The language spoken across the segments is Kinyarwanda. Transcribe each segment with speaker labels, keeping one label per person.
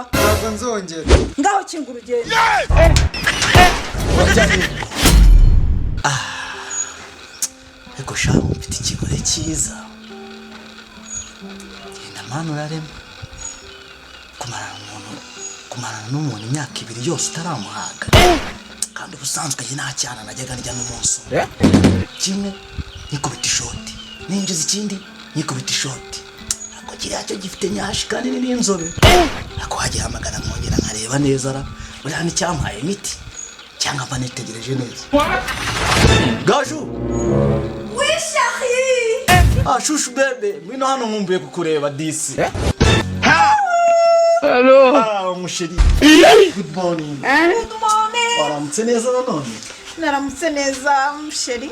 Speaker 1: kwiba
Speaker 2: ntabwo nzongera
Speaker 1: ngaho kinga urugendo
Speaker 3: Ego shaho mfite ikigore cyiza genda mwana urarema kumarana n'umuntu imyaka 2 yose utaramuhaga kandi ubusanzwe njye nta cyana najyaga njya n'umunsi kimwe nikubita ishoti ninjiza ikindi nikubita ishoti ako kiriya cyo gifite nyashi kandi n'inzobe ako hagihamagara nkongera nkareba neza ra uri hano icyampaye imiti cyangwa mba nitegereje neza Gaju
Speaker 1: Oui chérie
Speaker 3: shushu bebe mwino hano nkumbuye kukureba disi
Speaker 4: Hello.
Speaker 3: Musheri. Good morning.
Speaker 1: Good morning
Speaker 3: Waramutse neza none.
Speaker 1: naramutse neza musheri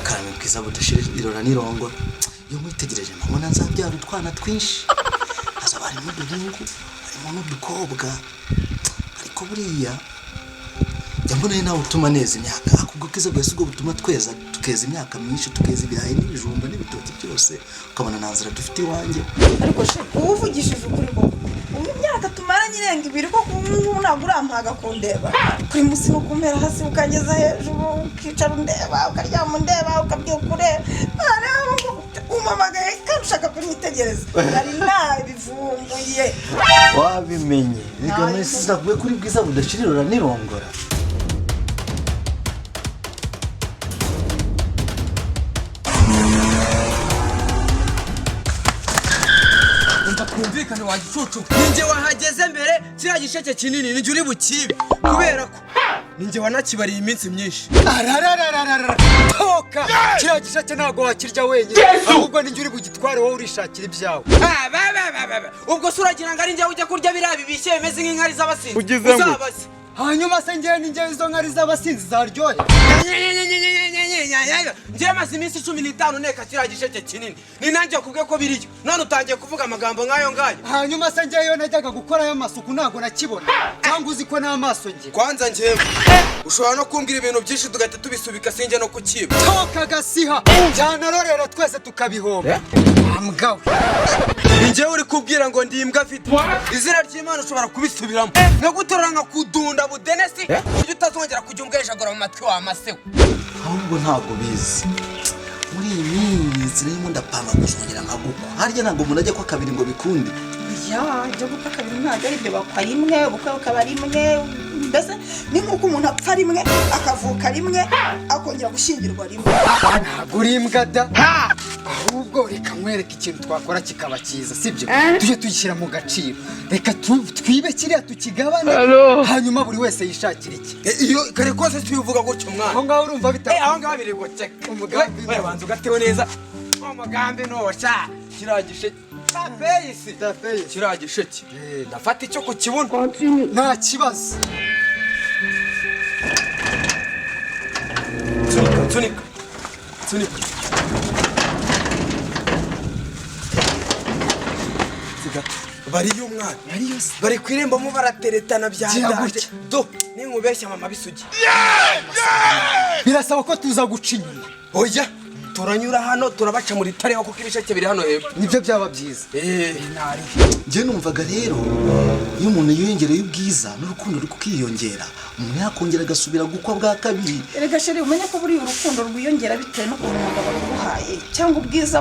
Speaker 3: Kandi kwiza budashire irora nirongora. Yo mwitegereje mabona nzabyara utwana twinshi. Aza bari mu duhungu, harimo n'udukobwa. Ariko buriya Jambona nawe utuma neza imyaka akubwo kiza bwese ubwo butuma tweza tukeza imyaka myinshi tukeza ibirayi n'ibijumba n'ibitoki byose ukabona nanzira dufite iwanjye.
Speaker 1: ariko she uvugishije ukuri ko imyaka tumaranye irenga 2 ko ntabwo urampaga kundeba kuri musi no kumera hasi ukageza hejuru ukicara undeba ukaryama undeba ukabyuka ureba umamagaye kandi ushaka kunyitegereza ari nabivumbuye
Speaker 3: Wabimenye rega nese zavuye kuri bwiza budashirira nirongora.
Speaker 5: Kumvikana wagicucu ninjye wahageze mbere kiriya gisheke kinini ninjye uri bukibe kubera ko ninjye wanakibariye iminsi myinshi
Speaker 2: toka kiriya gisheke ntabwo wakirya wenyine ahubwo ninjye uri bugitware wowe urishakira ibyawe
Speaker 5: ubwo se uragira ngo ari njye ujya kurya biriya bibishye bimeze nk'inkari z'abasinzi
Speaker 4: Ugize ngo
Speaker 5: uzabaze
Speaker 2: hanyuma se njyewe ninjye izo nkari z'abasinzi zaryohe
Speaker 5: njye maze iminsi 15 neka kiriya gisheke kinini ni nanjye kubwe ko biriyo none utangiye kuvuga amagambo nk'ayo ngayo
Speaker 2: hanyuma se njyewe najyaga gukorayo amasuku ntabwo nakibona cyangwa uzi ko n'amaso njye
Speaker 5: kwanza njyewe ushobora no kumbwira ibintu byinshi tugahita tubisubika sinjye no kukiba
Speaker 2: toka gasiha byanarorera twese tukabihomba mbwawe
Speaker 5: njyewe uri kubwira ngo ndi imbwa afite izina ry'Imana ushobora kubisubiramo no gutorora nka kudunda budenesi ujye utazongera kujya umbwejagura mu matwi wa masewe
Speaker 3: Ahubwo ntabwo bizi. Muri iyi minsi rero ndapanga kuzongera nkagukwa. Harya ntabwo umuntu ajya kwa kabiri ngo bikunde.
Speaker 1: ya jya gupfa kabiri ntabwo ari byo bakwa rimwe ubukwe bukaba rimwe mbese ni nk'uko umuntu apfa rimwe akavuka rimwe akongera gushyingirwa rimwe
Speaker 2: ntabwo uri imbwa da ahubwo reka nkwereke ikintu twakora kikaba cyiza sibyo tujye tugishyira mu gaciro reka twibe kiriya tukigabane hanyuma buri wese yishakira iki
Speaker 5: iyo kare kose tubivuga gutyo mwana
Speaker 2: aho ngaho urumva bita
Speaker 5: aho ngaho biri guteka
Speaker 2: umugambi
Speaker 5: banza ugatewe neza umugambi nosha kiriya gisheke tapeyisi kiriya gisheke ndafata icyo ku kibuno
Speaker 2: nta kibazo
Speaker 5: Tunika. Bariyo umwana. Bari kwiremba mu barateretana byadaje. Do, ninkubeshya mama bisugi.
Speaker 2: birasaba ko tuza guca inyuma
Speaker 5: Oya, turanyura hano turabaca muri tare kuko ibisheke biri hano hepfo.
Speaker 2: nibyo byaba byiza
Speaker 5: Nari.
Speaker 3: Njye numvaga rero iyo umuntu yiyongereye ubwiza n'urukundo rukiyongera umuntu yakongera agasubira gukwa bwa kabiri.
Speaker 1: erega sheri umenye ko buri urukundo rwiyongera bitewe n'ukuntu umugabo aguhaye cyangwa ubwiza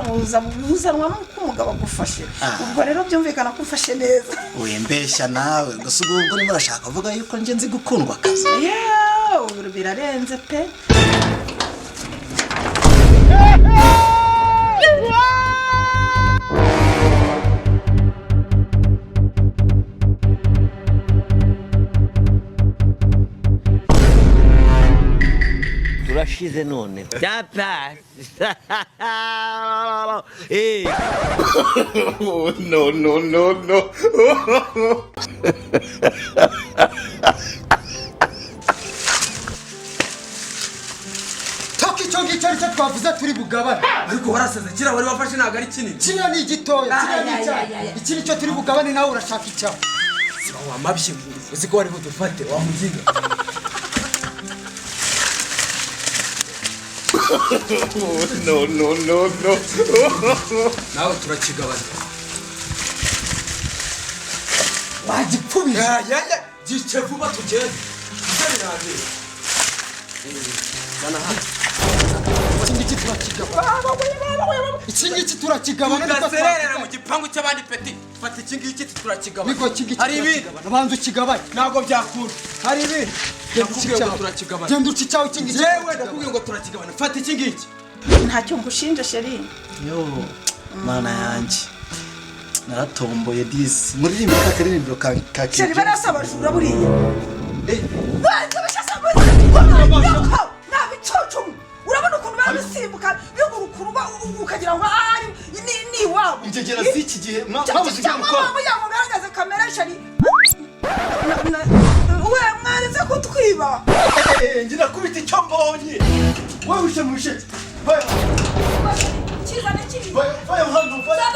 Speaker 1: buzanwa n'uko umugabo agufashe ubwo rero byumvikana ko ufashe neza
Speaker 3: Wembeshya nawe gusa ubwo urimo urashaka kuvuga yuko njye nzi gukundwa akazi.
Speaker 1: ubu birarenze pe
Speaker 4: Turashize none. Tapa.
Speaker 6: No.
Speaker 2: toka icyo ngicyo aricyo twavuze turi bugabane
Speaker 5: Ariko warasaze kira wari wafashe ntago ari kinini.
Speaker 2: kiriya ni igitoya kiriya ni icyayi iki nicyo turi bugabane nawe urashaka icyawe
Speaker 5: Siba wamabye uzi ko wari budufate wamugiga.
Speaker 6: No.
Speaker 5: Nawe turakigabana.
Speaker 2: bagipfubije
Speaker 5: ya gice vuba tugende izari naje bana hano
Speaker 2: iki ngiki turakigabana
Speaker 5: tugaserera mu gipangu cy'abandi peti fata iki ngiki turakigabana
Speaker 2: niko iki ngiki
Speaker 5: hari ibindi
Speaker 2: abanza ukigabane
Speaker 5: ntabwo byakunda hari ibindi nakubwiye ngo turakigabana
Speaker 2: genda uci cyawe iki ngiki
Speaker 5: yewe nakubwiye ngo turakigabana fata iki ngiki
Speaker 1: ntacyo ngushinja sheri
Speaker 3: yo mana yanjye naratomboye disi muri ka karindiro ka
Speaker 1: sheri barasaba jura buriya bantu bashasaba nabicoco urabona ukuntu babisimbuka bigurukuruba ukagira ngo ari ni wabo
Speaker 3: ingegera z'iki gihe mwabuze
Speaker 1: cyangwa yamugaragaza kamera sheri we mwarize kutwiba
Speaker 3: ngira kubita icyo mbonye wowe ushe mu bisheke
Speaker 1: kizana kiri
Speaker 3: vaya hano
Speaker 1: vaya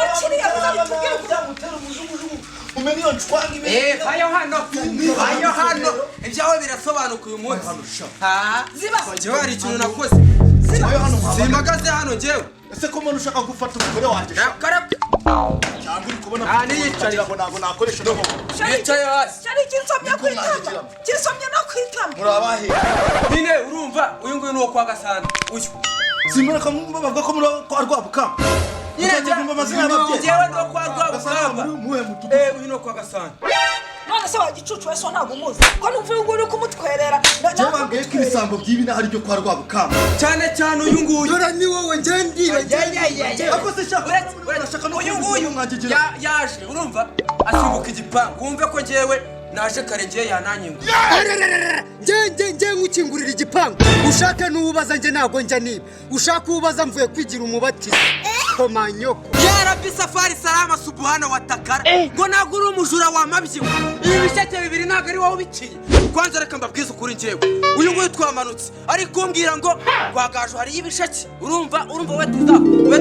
Speaker 3: umeniyo ncwanga
Speaker 5: vayo hano ibyawe birasobanuka uyu munsi njyewe hari ikintu nakoze simagaze hano njyewe
Speaker 3: ese ko mbona ushaka gufata umugore wanjye cyangwa uri kubona niyicarira ngo ntabwo nakoresha
Speaker 5: nicaye hasi
Speaker 1: shari kinsomye kwitama kinsomye no kwitama
Speaker 3: murabahe
Speaker 5: nyine urumva uyu nguyu ni uwo kwa Gasana uyu
Speaker 3: simbona ko bavuga ko muri kwa Rwabukamba
Speaker 5: nyine
Speaker 3: njyewe amazina y'ababyeyi
Speaker 5: njyewe no kwa Rwabukamba
Speaker 3: muhe mutugu
Speaker 5: uyu ni uwo kwa Gasana
Speaker 1: none se wagicucu wese ntabwo umuzi ko numva uyu nguyu uri kumutwerera
Speaker 3: njyewe bambwiye ko ibisambo by'ibi n'ahari byo kwa Rwabukamba
Speaker 5: cyane cyane uyu nguyu
Speaker 2: dore ni wowe ngendira
Speaker 3: ako se shaka
Speaker 5: uyu nguyu yaje urumva asimbuka igipangu wumve ko njyewe naje kare njye yananyingu
Speaker 2: nge nkukingurira igipangu ushaka n'uwubaza nge ntabwo njya niba ushaka uwubaza mvuye kwigira umubatizo komanyoko
Speaker 5: ya Rabbi safari salama subhana wa takara ngo ntabwo uri umujura wamabyiwe ibi bisheke bibiri ntabwo ari wowe ubiciye kwanza reka mbabwize ukuri njyewe uyu nguyu twamanutse ari kumbwira ngo kwagaju hari ibisheke urumva we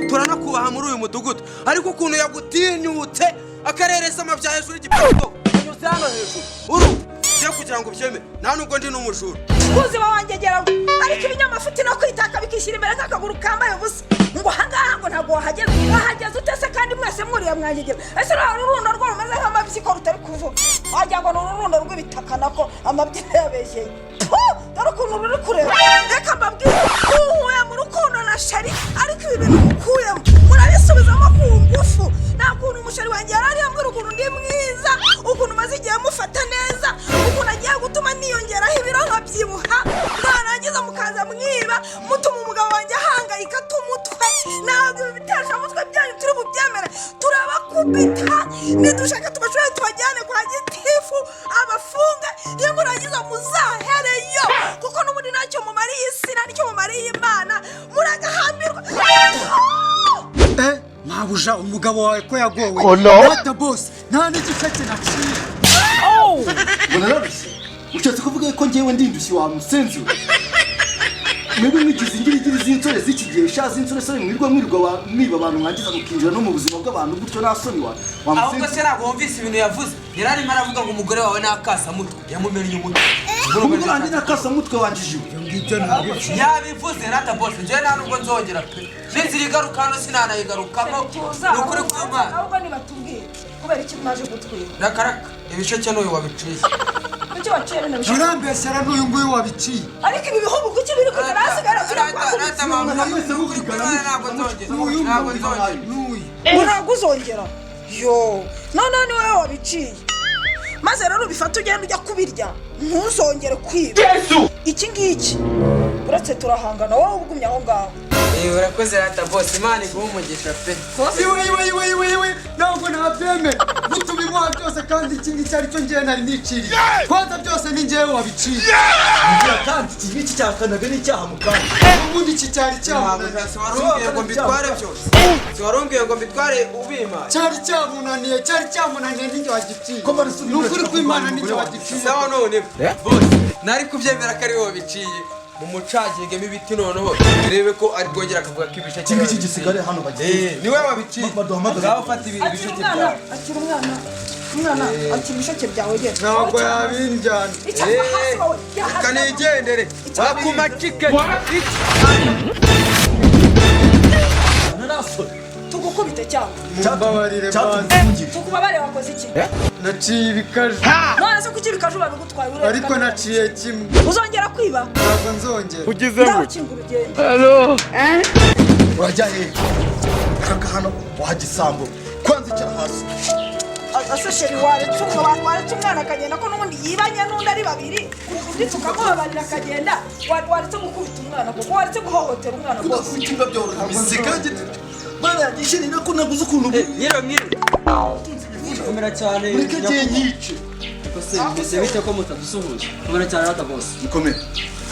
Speaker 5: turanakubaha muri uyu mudugudu ariko ukuntu yagutinyutse akareresa amabya hejuru y'igipangu unyuze hano hejuru urumva ngiye kugira ngo ubyemere nta nubwo ndi n'umujura
Speaker 1: ubuzima wanjye geraho ariko ibinyamafuti no kwitaka bikishyira imbere nk'akaguru kambaye ubusa ngo ahangaha ngo ntabwo wahageze utese kandi mwese mwuriye mwanyegera ese hari ururundo rwo rumeze nk'amabyi ko rutari kuvuga wagira ngo ni ururundo rw'ibitaka nako amabyi yabeshyeye dore ukuntu ruri kureba reka mbabwire uhuye mu rukundo na sheri ariko ibi bintu mukuyemo murabisubizamo ku ngufu nta kuntu umusheri wanjye yari ari yambwira ukuntu ndi mwiza ukuntu maze igihe mufata neza ukuntu agiye gutuma niyongeraho ibiro nkabyibuha mwarangiza mukaza mwiba mutuma umugabo wanjye ahangayika tumutwe ntabwo ibi biteshamutwe byanyu turi bubyemere turabakubita nidushaka tubashobore tubajyane kwa gitifu abafunge iyo murangiza muzahereyo kuko n'ubundi ntacyo mumariye isi nta nicyo mumariye imana muragahambirwa
Speaker 2: mabuja umugabo wawe ko yagowe wata boss nta n'igiceke naciye
Speaker 3: mbona narushye ushatse kuvuga ko njyewe ndindushye wa musenzi mwebwe mwigize ingirigiri z'insore z'iki gihe z'insore mwirirwa mwiba abantu mwangiza mukinjira no mu buzima bw'abantu gutyo nta soni wa musenzi
Speaker 5: ahubwo se ntabwo wumvise ibintu yavuze yararimo aravuga ngo umugore wawe n'akasamutwe yamumennye umutwe
Speaker 3: umugore wanjye n'akasamutwe wanjijiwe
Speaker 5: yabivuze rata boss njyewe nta nubwo nzongera pe n'inzira igaruka hano sinanayigarukamo ni ukuri kw'Imana
Speaker 1: ahubwo nibatubwire kubera iki mwaje gutwira
Speaker 5: rakaraka ibisheke n'uyu wabiciye
Speaker 1: kuki waciye bino bisheke
Speaker 2: urambeshyara n'uyu nguyu wabiciye
Speaker 1: ariko ibi bihugu kuki biri kugera hasigara
Speaker 5: rata mama ntabwo nzongera
Speaker 1: ntabwo uzongera yo none ni wowe wabiciye maze rero ubifata ugenda ujya kubirya ntuzongere kwiba iki ngiki uretse turahangana wowe ugumye aho ngaho
Speaker 5: urakoze rata boss imana iguha umugisha pe
Speaker 2: iwe ntabwo nabyemera gutuma imuha byose kandi iki ngiki ari cyo ngewe nari niciriye kwanza byose ni ngewe wabiciye
Speaker 3: kandi iki ngiki cyakanaga n'icyaha mu kandi
Speaker 2: ubundi iki cyari cyamunaniye
Speaker 5: warumbwiye ngo mbitware byose warumbwiye ngo mbitware ubima
Speaker 2: cyari cyamunaniye n'injye wagiciye ni ukuri kw'Imana n'injye wagiciye
Speaker 5: sawa none boss nari kubyemera ko ari wowe biciye mumucagingemo ibiti noneho turebe ko ari bwongera akavuga ko ibisheke
Speaker 3: iki gisigare hano bagiye
Speaker 5: niwe wabiciye ngaho fata ibisheke byawe
Speaker 1: akira umwana akira ibisheke byawe genda
Speaker 2: ntabwo yabinjyana
Speaker 1: icyapa hasi wowe
Speaker 5: kanigendere wakuma chicken
Speaker 1: tugukubita tukubite cyangwa
Speaker 2: mumbabarire banza
Speaker 1: tukubabare wakoze iki
Speaker 2: naciye ibikaju
Speaker 1: none se kuki ibikaju babigutwaye urebe
Speaker 2: ariko naciye kimwe
Speaker 1: uzongera kwiba
Speaker 2: ntabwo nzongera
Speaker 6: ugize ngo
Speaker 1: ndakinga urugendo
Speaker 3: urajya hehe kaka hano wahagisambo kwanza icara hasi
Speaker 1: ase sheri waretse umwana akagenda ko n'ubundi yibanye n'undi ari babiri undi tukamubabarira akagenda waretse gukubita umwana kuko waretse guhohotera umwana rwose
Speaker 3: kudakubita imbwa byoroha misika giti bana yagishirira ko naguze ukuntu
Speaker 5: mwiro komera cyane
Speaker 3: mureke giye nyice
Speaker 5: mbese bite ko mutadusuhuza komera cyane rata boss
Speaker 3: mukomere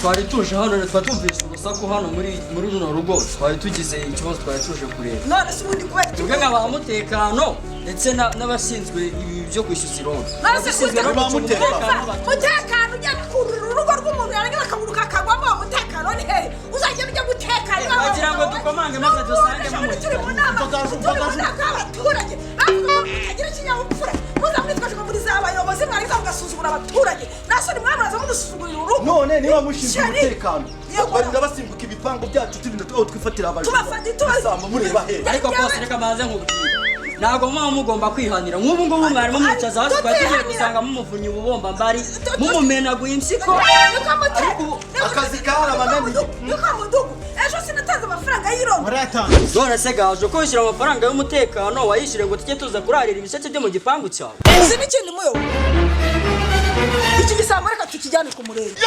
Speaker 5: twari tuje hano twumvise urusaku hano muri runo rugo twari tugize ikibazo twari tuje kureba
Speaker 1: none se ubundi kubera
Speaker 5: twebwe nk'abamutekano ndetse n'abashinzwe ibi byo kwishyuza irondo
Speaker 1: abashinzwe
Speaker 5: umutekano
Speaker 1: umutekano ujya kurura urugo rw'umuntu yarangiza akaburuka akagwamo uwo mutekano ni hehe uzagenda ujya gutekana
Speaker 5: wagira ngo dukomange maze dusange
Speaker 1: turi mu nama y'abaturage bavuga ko mutagira ikinyabupfura muza mwitwaje ngo muri za bayobozi mwarangiza mugasuzugura abaturage nasoni mwamuraza mudusuzugurira urugo
Speaker 3: none niba mushinzwe umutekano barinda basimbuka ibipangu byacu turi aho twifatira abantu tubasamba mureba hehe
Speaker 5: ariko bose reka maze nkubwire ntabwo muba mugomba kwihanira nk'ubu ngubu mwarimu mwicaza hasi twari tugiye gusanga mumuvunya ububomba mbari mumumenaguye impyiko
Speaker 3: akazi karabananiye
Speaker 1: niko mudugu ejo sinatanze amafaranga y'irondo
Speaker 5: none se gaje uko wishyura amafaranga y'umutekano wayishyure ngo tujye tuza kurarira ibisheke byo mu gipangu cyawe
Speaker 1: uzi n'ikindi muyo iki gisambo reka tukijyane ku murenge